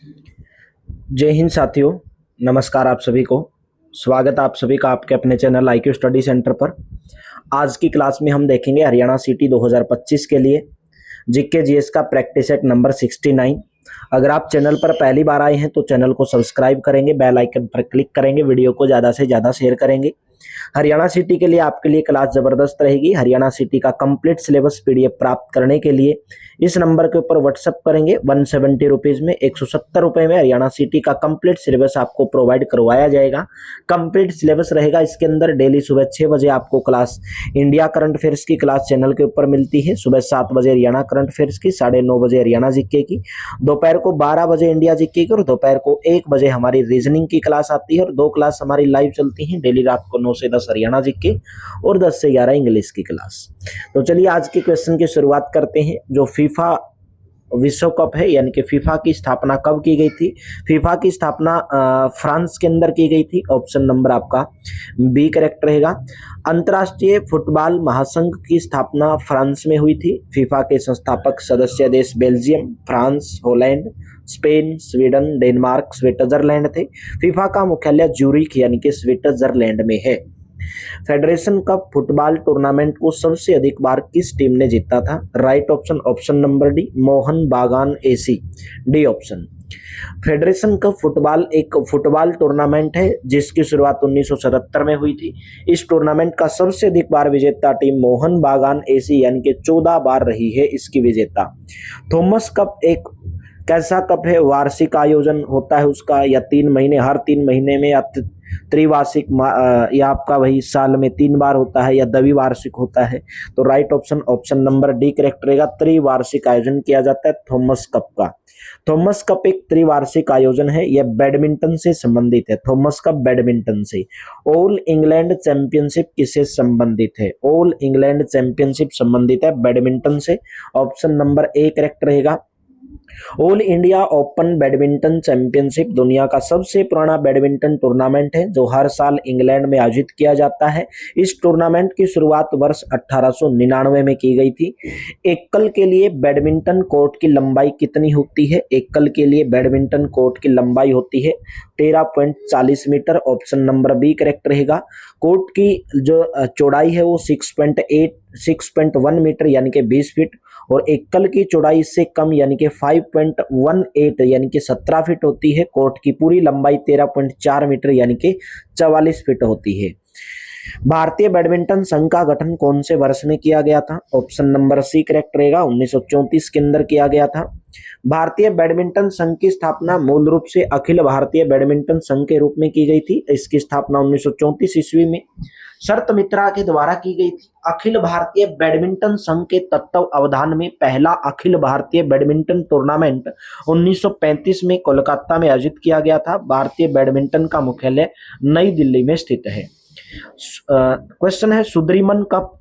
जय हिंद साथियों। नमस्कार आप सभी को। स्वागत है आप सभी का आपके अपने चैनल IQ स्टडी सेंटर पर। आज की क्लास में हम देखेंगे हरियाणा सिटी 2025 के लिए जीके जीएस का प्रैक्टिस सेट नंबर 69। अगर आप चैनल पर पहली बार आए हैं तो चैनल को सब्सक्राइब करेंगे, बेल आइकन पर क्लिक करेंगे, वीडियो को ज़्यादा से ज़्यादा शेयर करेंगे। हरियाणा सिटी के लिए आपके लिए क्लास जबरदस्त रहेगी। हरियाणा सिटी का कंप्लीट सिलेबस PDF प्राप्त करने के लिए इस नंबर के ऊपर व्हाट्सएप करेंगे। 170 रुपीज़ में 170 रुपये में हरियाणा सिटी का कंप्लीट सिलेबस आपको प्रोवाइड करवाया जाएगा। कंप्लीट सिलेबस रहेगा। इसके अंदर डेली सुबह 6 बजे आपको क्लास इंडिया करंट अफेयर्स की क्लास चैनल के ऊपर मिलती है। सुबह 7 बजे हरियाणा करंट अफेयर्स की, 9:30 बजे हरियाणा जीके की, दोपहर को 12 बजे इंडिया जीके की और दोपहर को 1 बजे हमारी रीजनिंग की क्लास आती है। और 2 क्लास हमारी लाइव चलती हैं डेली रात को 9 से 10 हरियाणा जीके और 10 से 11 इंग्लिश की क्लास। तो चलिए आज के क्वेश्चन की शुरुआत करते हैं। जो फीफा विश्व कप है यानी कि फीफा की स्थापना कब की गई थी? फीफा की स्थापना फ्रांस के अंदर की गई थी। ऑप्शन नंबर आपका बी करेक्ट रहेगा। अंतर्राष्ट्रीय फुटबॉल महासंघ की स्थापना फ्रांस में हुई थी। फीफा के संस्थापक सदस्य देश Belgium, France, Holland, Spain, Sweden, Denmark, Switzerland थे। फीफा का मुख्यालय ज्यूरिख यानी कि स्विट्जरलैंड में है। फेडरेशन कप फुटबॉल टूर्नामेंट को सबसे अधिक बार किस टीम ने जीता था? Right option option number D, Mohan बागान AC, D option. Federation cup football एक फुटबॉल टूर्नामेंट है जिसकी शुरुआत 1977 में हुई थी। इस टूर्नामेंट का सबसे अधिक बार विजेता टीम मोहन बागान AC यानी कि 14 बार रही है इसकी विजेता। थॉमस कप एक कैसा कप है? वार्षिक आयोजन होता है उसका, या 3 महीने, हर 3 महीने में, या त्रिवार्षिक, या आपका वही साल में 3 बार होता है, या द्विवार्षिक होता है? तो right option option number D correct रहेगा। त्रिवार्षिक आयोजन किया जाता है थॉमस कप का। थॉमस कप एक त्रिवार्षिक आयोजन है। यह बैडमिंटन से संबंधित है। थॉमस कप बैडमिंटन से। ऑल इंग्लैंड चैंपियनशिप किससे संबंधित है? ऑल इंग्लैंड चैंपियनशिप संबंधित है बैडमिंटन से। ऑप्शन नंबर ए करेक्ट रहेगा। All India open badminton championship दुनिया का सबसे पुराना बैडमिंटन टूर्नामेंट है जो हर साल इंग्लैंड में आयोजित किया जाता है। इस टूर्नामेंट की शुरुआत वर्ष 1899 में की गई थी। एकल के लिए बैडमिंटन कोर्ट की लंबाई कितनी होती है? एकल के लिए बैडमिंटन कोर्ट की लंबाई होती है 13.40 metre. Option number B correct रहेगा। कोर्ट की जो चौड़ाई है वो 6.1 मीटर यानी कि 20 फीट, और एकल की चौड़ाई इससे कम यानी कि 5.18 यानी कि 17 फीट होती है। कोर्ट की पूरी लंबाई 13.4 मीटर यानी कि 44 फीट होती है। भारतीय बैडमिंटन संघ का गठन कौन से वर्ष में किया गया था? ऑप्शन नंबर सी करेक्ट रहेगा। 1934 के अंदर किया गया था। भारतीय बैडमिंटन संघ की स्थापना मूल रूप से अखिल भारतीय बैडमिंटन संघ के रूप में की गई थी। इसकी स्थापना 1934 ईस्वी में शरत मित्रा के द्वारा की गई थी। अखिल भारतीय बैडमिंटन संघ के तत्वावधान में पहला अखिल भारतीय बैडमिंटन टूर्नामेंट 1935 में कोलकाता में आयोजित किया गया था। भारतीय बैडमिंटन का मुख्यालय नई दिल्ली में स्थित है। क्वेश्चन है सुद्रीमन कप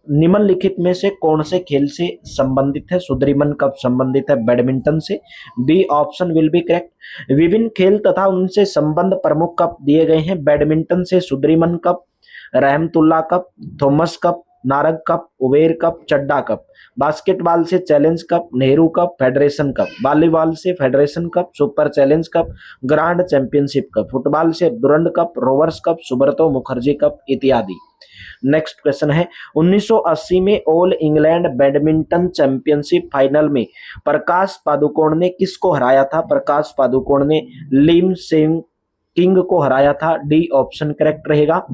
निम्नलिखित में से कौन से खेल से संबंधित है? सुद्रीमन कप संबंधित है बैडमिंटन से। B option will be correct. विभिन्न खेल तथा उनसे संबंध प्रमुख कप दिए गए हैं। बैडमिंटन से Sudirman cup, Rahmatullah cup, Thomas cup, Narang cup, Uber cup, Chadha cup. Basketball से challenge cup, Nehru cup, federation cup. Volleyball से federation cup, super challenge cup, grand championship cup. Football से Durand cup, Rovers cup, Subroto Mukherjee cup इत्यादि। Next question है 1980 में all England badminton championship final में प्रकाश पादुकोण ने किसको हराया था? प्रकाश पादुकोण ने लिम सेंग किंग को हराया था। डी ऑप्शन करेक्ट रहेगा।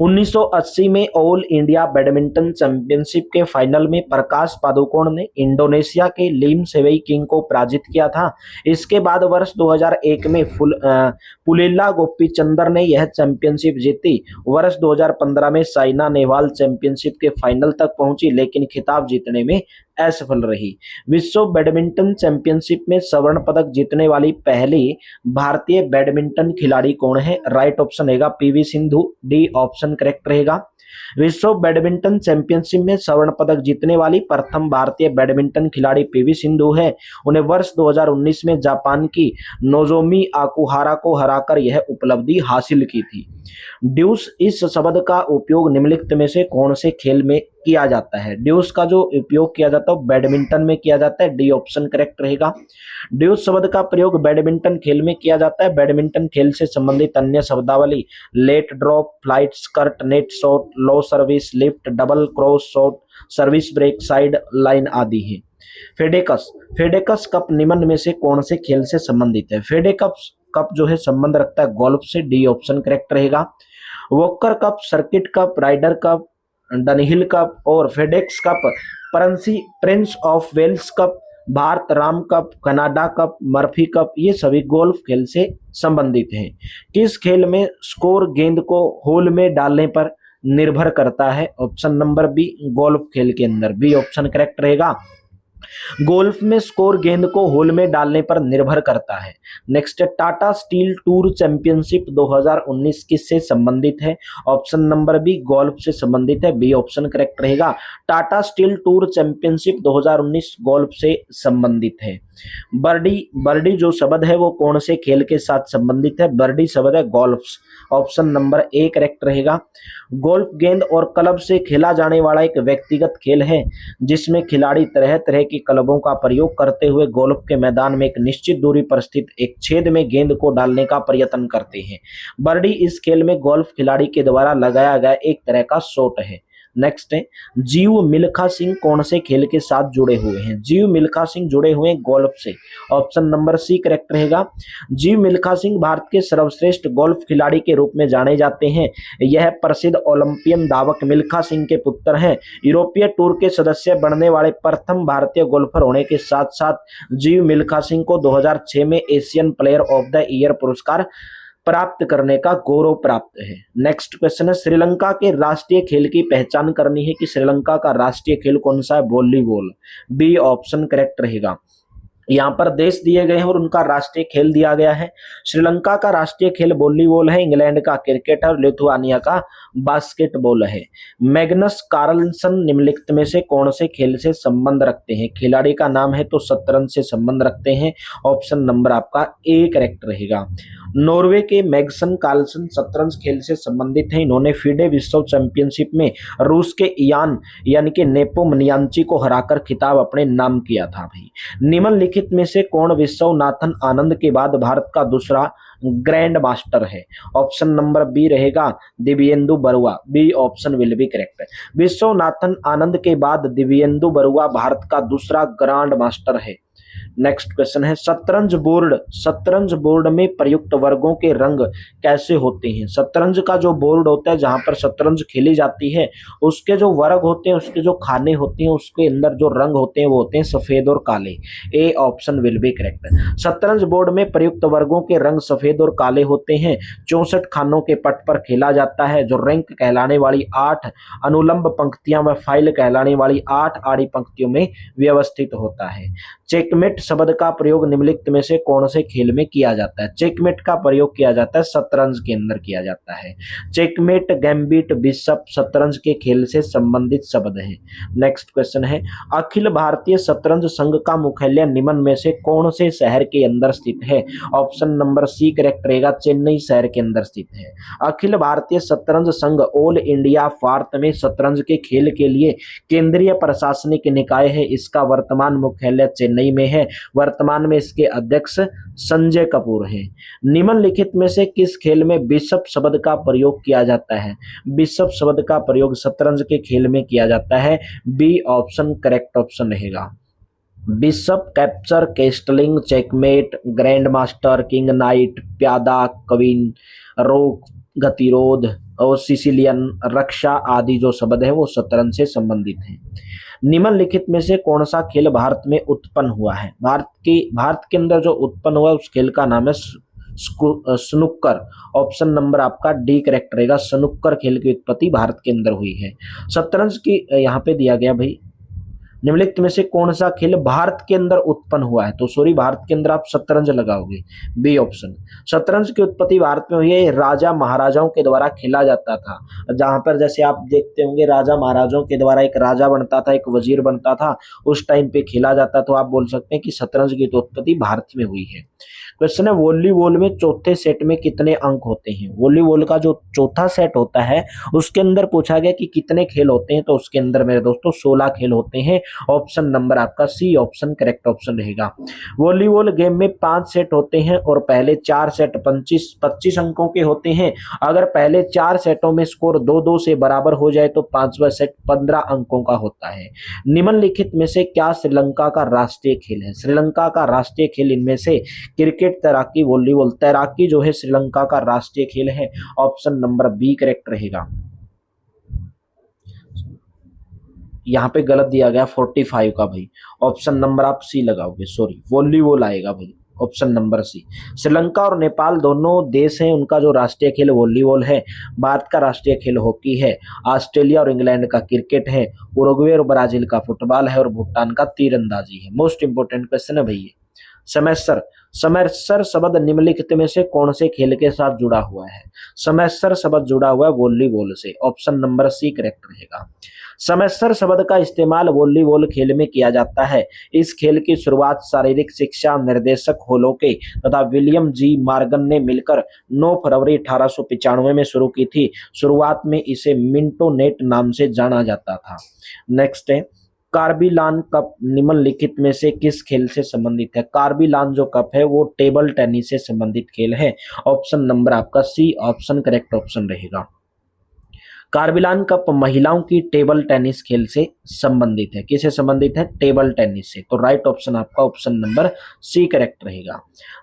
1980 में ऑल इंडिया बैडमिंटन चैंपियनशिप के फाइनल में प्रकाश पादुकोण ने इंडोनेशिया के लिम सेवेई किंग को पराजित किया था। इसके बाद वर्ष 2001 में पुलेला गोपीचंदर ने यह चैंपियनशिप जीती। वर्ष 2015 में साइना नेहवाल चैंपियनशिप के फाइनल तक पहुंची लेकिन खिताब जीतने में असफल रही। विश्व बैडमिंटन चैंपियनशिप में स्वर्ण पदक जीतने वाली पहली भारतीय बैडमिंटन खिलाड़ी कौन है? राइट ऑप्शन रहेगा PV Sindhu. D option correct रहेगा। विश्व बैडमिंटन चैंपियनशिप में स्वर्ण पदक जीतने वाली प्रथम भारतीय बैडमिंटन खिलाड़ी PV सिंधु है। उन्हें वर्ष 2019 में जापान की नोजोमी आकुहारा को हराकर यह उपलब्धि हासिल की थी। ड्यूस इस शब्द का उपयोग निम्नलिखित में से कौन से खेल में किया जाता है। ड्यूस का जो उपयोग किया जाता है वो बैडमिंटन में किया जाता है। डी ऑप्शन करेक्ट रहेगा। ड्यूस शब्द का प्रयोग बैडमिंटन खेल में किया जाता है। बैडमिंटन खेल से संबंधित अन्य शब्दावली late drop, flight skirt, net shot, low service, lift, double cross shot, service break, side line आदि है। फेडेकस, फेडेकस कप निम्न में से कौन से खेल से संबंधित है? फेडेकस कप जो है संबंध रखता है गोल्फ से। डी ऑप्शन करेक्ट रहेगा। Walker cup, circuit cup, Ryder cup, Dunhill cup और FedEx cup, Prince of Wales cup, Bharat Ram cup, Canada cup, Murphy cup, ये सभी गोल्फ खेल से संबंधित हैं। किस खेल में स्कोर गेंद को होल में डालने पर निर्भर करता है? ऑप्शन नंबर बी, गोल्फ खेल के अंदर। बी ऑप्शन करेक्ट रहेगा। गोल्फ में स्कोर गेंद को होल में डालने पर निर्भर करता है। नेक्स्ट है टाटा स्टील टूर चैंपियनशिप 2019 किससे संबंधित है? ऑप्शन नंबर बी, गोल्फ से संबंधित है। बी ऑप्शन करेक्ट रहेगा। Tata steel tour championship 2019 golf से संबंधित है। बर्डी, बर्डी जो शब्द है वो कौन से खेल के साथ संबंधित है? बर्डी शब्द है golf. Option number A correct रहेगा। गोल्फ गेंद और क्लब से खेला जाने वाला एक व्यक्तिगत खेल है जिसमें खिलाड़ी तरह तरह की क्लबों का प्रयोग करते हुए गोल्फ के मैदान में एक निश्चित दूरी पर स्थित एक छेद में गेंद को डालने का प्रयत्न करते हैं। बर्डी इस खेल में गोल्फ खिलाड़ी के द्वारा लगाया गया एक तरह का शॉट है। नेक्स्ट है जीव मिल्खा सिंह कौन से खेल के साथ जुड़े हुए हैं? जीव मिल्खा सिंह जुड़े हुए हैं गोल्फ से। ऑप्शन नंबर सी करेक्ट रहेगा। जीव मिल्खा सिंह भारत के सर्वश्रेष्ठ गोल्फ खिलाड़ी के रूप में जाने जाते हैं। यह प्रसिद्ध ओलंपियन धावक मिल्खा सिंह के पुत्र हैं। यूरोपीय टूर के सदस्य बनने वाले प्रथम भारतीय गोल्फर होने के साथ साथ जीव मिल्खा सिंह को 2006 में Asian player of the year पुरस्कार प्राप्त करने का गौरव प्राप्त है। नेक्स्ट क्वेश्चन है श्रीलंका के राष्ट्रीय खेल की पहचान करनी है कि श्रीलंका का राष्ट्रीय खेल कौन सा है? वॉलीबॉल। बी ऑप्शन करेक्ट रहेगा। यहाँ पर देश दिए गए हैं और उनका राष्ट्रीय खेल दिया गया है। श्रीलंका का राष्ट्रीय खेल वॉलीबॉल है। इंग्लैंड का क्रिकेट और लिथुआनिया का बास्केटबॉल है। मैग्नस कार्लसन निम्नलिखित में से कौन से खेल से संबंध रखते हैं? खिलाड़ी का नाम है तो शतरंज से संबंध रखते हैं। ऑप्शन नंबर आपका ए करेक्ट रहेगा। नॉर्वे के मैग्सन कार्लसन शतरंज खेल से संबंधित हैं। इन्होंने फीडे विश्व चैंपियनशिप में रूस के इयान यानी कि नेपोमनियांची को हराकर खिताब अपने नाम किया था। भाई निम्नलिखित में से कौन विश्वनाथन आनंद के बाद भारत का दूसरा ग्रैंड मास्टर है? ऑप्शन नंबर बी रहेगा Dibyendu Barua. B option will be correct. Viswanathan Anand के बाद दिव्येंदु बरुआ भारत का दूसरा ग्रैंड मास्टर है। नेक्स्ट क्वेश्चन है शतरंज बोर्ड में प्रयुक्त वर्गों के रंग कैसे होते हैं? शतरंज का जो बोर्ड होता है जहां पर शतरंज खेली जाती है उसके जो वर्ग होते हैं, उसके जो खाने होते हैं, उसके अंदर जो रंग होते हैं वो होते हैं सफेद और काले। A option will be correct. शतरंज बोर्ड में प्रयुक्त वर्गों के रंग सफेद और काले होते हैं। 64 खानों के पट पर खेला जाता है जो रैंक कहलाने वाली 8 अनुलंब पंक्तियां व फाइल कहलाने वाली 8 आड़ी पंक्तियों में व्यवस्थित होता है। चेकमेट शब्द का प्रयोग निम्नलिखित में से कौन से खेल में किया जाता है? चेकमेट का प्रयोग किया जाता है शतरंज के अंदर किया जाता है। चेकमेट, गैम्बिट, बिशप शतरंज के खेल से संबंधित शब्द है। नेक्स्ट क्वेश्चन है अखिल भारतीय शतरंज संघ का मुख्यालय निम्न में से कौन से शहर के अंदर स्थित है? ऑप्शन नंबर सी करेक्ट रहेगा। चेन्नई शहर के अंदर स्थित है। अखिल भारतीय शतरंज संघ ऑल इंडिया भारत में शतरंज के खेल के लिए केंद्रीय प्रशासनिक निकाय है। इसका वर्तमान मुख्यालय चेन्नई में है। वर्तमान में इसके अध्यक्ष संजय कपूर हैं। निम्नलिखित में से किस खेल में बिशप शब्द का प्रयोग किया जाता है? बिशप शब्द का प्रयोग शतरंज के खेल में किया जाता है। बी ऑप्शन करेक्ट ऑप्शन रहेगा। Bishop, capture, castling, checkmate, grand master, king knight, प्यादा, क्वीन, रोक, गतिरोध और सिसिलियन रक्षा आदि जो शब्द है वो शतरंज से संबंधित हैं। निम्नलिखित में से कौन सा खेल भारत में उत्पन्न हुआ है? भारत के अंदर जो उत्पन्न हुआ उस खेल का नाम है स्नूकर। ऑप्शन नंबर आपका डी करेक्ट रहेगा। स्नूकर खेल की उत्पत्ति भारत के अंदर हुई है। शतरंज की यहाँ पे दिया गया भाई निम्नलिखित में से कौन सा खेल भारत के अंदर उत्पन्न हुआ है? तो सॉरी, भारत के अंदर आप शतरंज लगाओगे, बी ऑप्शन। शतरंज की उत्पत्ति भारत में हुई है, राजा महाराजाओं के द्वारा खेला जाता था। जहां पर जैसे आप देखते होंगे राजा महाराजाओं के द्वारा एक राजा बनता था, एक वजीर बनता था, उस टाइम पे खेला जाता, तो आप बोल सकते हैं कि शतरंज की तो उत्पत्ति भारत में हुई है। क्वेश्चन है वॉलीबॉल में चौथे सेट में कितने अंक होते हैं? वॉलीबॉल का जो चौथा सेट होता है उसके अंदर पूछा गया कि कितने खेल होते हैं, तो उसके अंदर मेरे दोस्तों 16 खेल होते हैं। ऑप्शन नंबर आपका सी ऑप्शन करेक्ट ऑप्शन रहेगा। वॉलीबॉल गेम में 5 सेट होते हैं और पहले 4 सेट 25 अंकों के होते हैं। अगर पहले 4 सेटों में स्कोर 2-2 से बराबर हो जाए तो 5वां सेट 15 अंकों का होता है। निम्नलिखित में से क्या श्रीलंका का राष्ट्रीय खेल है? श्रीलंका का राष्ट्रीय खेल इनमें से क्रिकेट, तैराकी, वॉलीबॉल। तैराकी जो है श्रीलंका का राष्ट्रीय खेल है। ऑप्शन नंबर बी करेक्ट रहेगा। यहाँ पे गलत दिया गया 45 का भाई, ऑप्शन नंबर आप सी लगाओगे, सॉरी वॉलीबॉल आएगा भाई, ऑप्शन नंबर सी। श्रीलंका और नेपाल दोनों देश हैं, उनका जो राष्ट्रीय खेल वॉलीबॉल है। भारत का राष्ट्रीय खेल हॉकी है। ऑस्ट्रेलिया और इंग्लैंड का क्रिकेट है। उरुग्वे और ब्राजील का फुटबॉल है और भूटान का तीरंदाजी है। मोस्ट इंपोर्टेंट क्वेश्चन है भैया। समयस्सर, समयस्सर शब्द निम्नलिखित में से कौन से खेल के साथ जुड़ा हुआ है? समयस्सर शब्द जुड़ा हुआ है वॉलीबॉल से। ऑप्शन नंबर सी करेक्ट रहेगा। समयस्सर शब्द का इस्तेमाल वॉलीबॉल खेल में किया जाता है। इस खेल की शुरुआत शारीरिक शिक्षा निर्देशक होलोके तथा विलियम जी मॉर्गन ने मिलकर 9 फरवरी 1895 में शुरू की थी। शुरुआत में इसे मिंटो नेट नाम से जाना जाता था। नेक्स्ट है कार्बिलान कप निम्नलिखित में से किस खेल से संबंधित है? कार्बिलान जो कप है वो टेबल टेनिस से संबंधित खेल है। ऑप्शन नंबर आपका सी ऑप्शन करेक्ट ऑप्शन रहेगा। कार्बिलान कप महिलाओं की टेबल टेनिस खेल से संबंधित है। किससे संबंधित है? टेबल टेनिस से। तो राइट ऑप्शन आपका ऑप्शन नंबर सी करेक्ट रहेगा।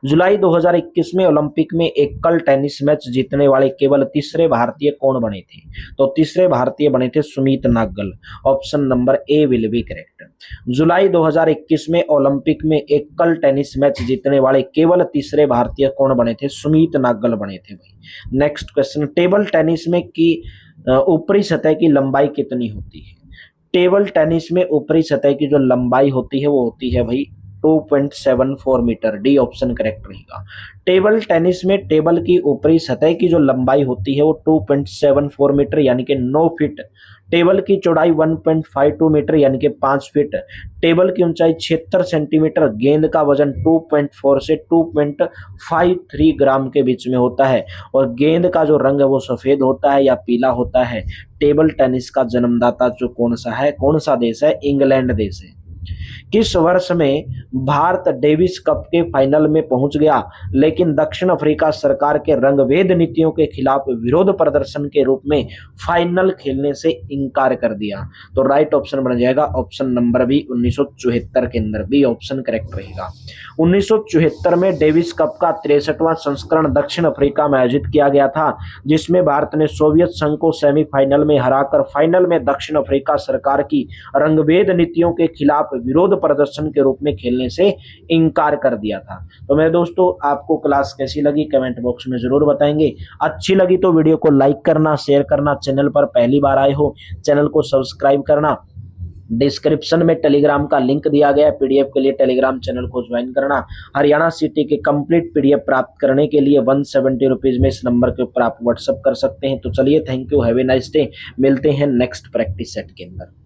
जुलाई 2021 में ओलंपिक में एकल टेनिस मैच जीतने वाले केवल तीसरे भारतीय कौन बने थे? तो तीसरे भारतीय बने थे Sumit Nagal. Option number A will be correct. जुलाई 2021 में ओलंपिक में एकल टेनिस मैच जीतने वाले केवल तीसरे भारतीय कौन बने थे? सुमीत नागल बने थे भाई। नेक्स्ट क्वेश्चन, टेबल टेनिस में की ऊपरी सतह की लंबाई कितनी होती है? टेबल टेनिस में ऊपरी सतह की जो लंबाई होती है वो होती है भाई 2.74 मीटर। डी ऑप्शन करेक्ट रहेगा। टेबल टेनिस में टेबल की ऊपरी सतह की जो लंबाई होती है वो 2.74 मीटर यानी कि 9 फीट। टेबल की चौड़ाई 1.52 मीटर यानी कि 5 फीट। टेबल की ऊंचाई 76 सेंटीमीटर। गेंद का वजन 2.4 से 2.53 ग्राम के बीच में होता है और गेंद का जो रंग है वो सफेद होता है या पीला होता है। टेबल टेनिस का जन्मदाता जो कौन सा है, कौन सा देश है? इंग्लैंड देश है। किस वर्ष में भारत डेविस कप के फाइनल में पहुंच गया लेकिन दक्षिण अफ्रीका सरकार के रंगभेद नीतियों के खिलाफ विरोध प्रदर्शन के रूप में फाइनल खेलने से इनकार कर दिया? तो राइट ऑप्शन बन जाएगा ऑप्शन नंबर बी 1974 के अंदर। बी ऑप्शन करेक्ट रहेगा। 1974 में डेविस कप का 63वां संस्करण दक्षिण अफ्रीका में आयोजित किया गया था, जिसमें भारत ने सोवियत संघ को सेमीफाइनल में हराकर फाइनल में दक्षिण अफ्रीका सरकार की रंगभेद नीतियों के खिलाफ विरोध प्रदर्शन के रूप में खेलने से इनकार कर दिया था। तो मेरे दोस्तों, आपको क्लास कैसी लगी कमेंट बॉक्स में जरूर बताएंगे। अच्छी लगी तो वीडियो को लाइक करना, शेयर करना, चैनल पर पहली बार आए हो चैनल को सब्सक्राइब करना। डिस्क्रिप्शन में टेलीग्राम का लिंक दिया गया है, पीडीएफ के लिए टेलीग्राम चैनल को ज्वाइन करना। हरियाणा सिटी के कंप्लीट पीडीएफ प्राप्त करने के लिए 170 रुपीज में इस नंबर के ऊपर आप व्हाट्सअप कर सकते हैं। तो चलिए, thank you, have a nice day. मिलते हैं नेक्स्ट प्रैक्टिस सेट के अंदर।